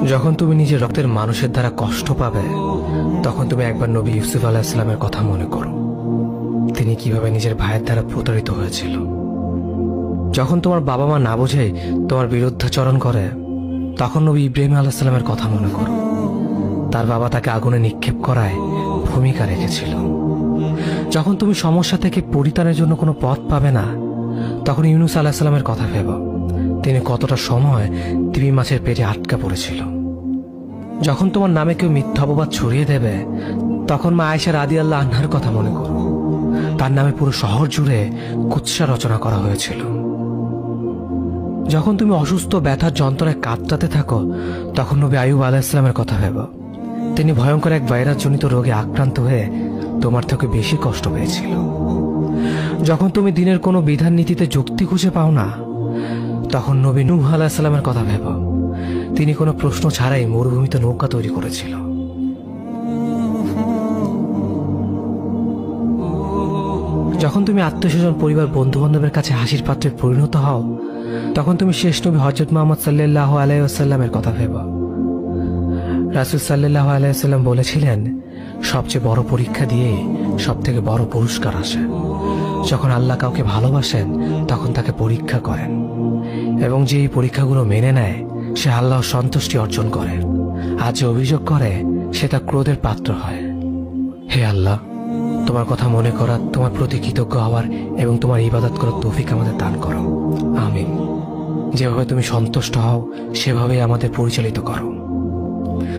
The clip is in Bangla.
যখন তুমি নিজের রক্তের মানুষের দ্বারা কষ্ট পাবে, তখন তুমি একবার নবী ইউসুফ আলাইহিস সালামের কথা মনে করো। তিনি কিভাবে নিজের ভাইয়ের দ্বারা প্রতারিত হয়েছিল। যখন তোমার বাবা মা না বুঝে তোমার বিরুদ্ধাচরণ করে, তখন নবী ইব্রাহিম আলাইহিস সালামের কথা মনে করো। তার বাবা তাকে আগুনে নিক্ষেপ করায় ভূমিকা রেখেছিল। যখন তুমি সমস্যা থেকে পরিত্রাণের জন্য কোনো পথ পাবে না, তখন ইউনুস আলাইহিস সালামের কথা ভেবো। তিনি কতটা সময় তিমি মাছের পেটে আটকা পড়েছিল। যখন তোমার নামে কেউ মিথ্যা অপবাদ ছড়িয়ে দেবে, তখন মা আয়েশা রাদিয়াল্লাহু আনহার কথা মনে করো। তার নামে পুরো শহর জুড়ে কুৎসা রচনা করা হয়েছিল। যখন তুমি অসুস্থ ব্যথার যন্ত্রণায় কাতরাতে থাকো, তখন নবী আইয়ুব আলাইহিস সালামের কথা ভেবো। তিনি ভয়ঙ্কর এক ভাইরাসজনিত রোগে আক্রান্ত হয়ে তোমার থেকে বেশি কষ্ট পেয়েছিল। যখন তুমি দিনের কোনো বিধান নীতিতে যুক্তি খুঁজে পাও না, তখন নবী নূহ আলাইহিস সালামের কথা ভেবো। তিনি কোনো প্রশ্ন ছাড়াই মরুভূমিতে নৌকা তৈরি করেছিল। যখন তুমি আত্মীয়স্বজন, পরিবার, বন্ধু বান্ধবের কাছে হাসির পাত্রে পরিণত হও, তখন তুমি শেষ নবী হযরত মুহাম্মদ সাল্লাল্লাহু আলাইহি ওয়াসাল্লামের কথা ভেবো। রাসূল সাল্লাল্লাহু আলাইহি ওয়াসাল্লাম বলেছিলেন, সবচেয়ে বড় পরীক্ষা দিয়ে সব থেকে বড় পুরস্কার আসে। যখন আল্লাহ কাউকে ভালোবাসেন, তখন তাকে পরীক্ষা করেন, এবং যে এই পরীক্ষাগুলো মেনে নেয়, সে আল্লাহর সন্তুষ্টি অর্জন করে। আর যে অভিযোগ করে, সে তার ক্রোধের পাত্র হয়। হে আল্লাহ, তোমার কথা মনে করা, তোমার প্রতি কৃতজ্ঞ হওয়ার এবং তোমার ইবাদত করার তৌফিক আমাদের দান করো। আমিন। যেভাবে তুমি সন্তুষ্ট হও, সেভাবেই আমাদের পরিচালিত করো।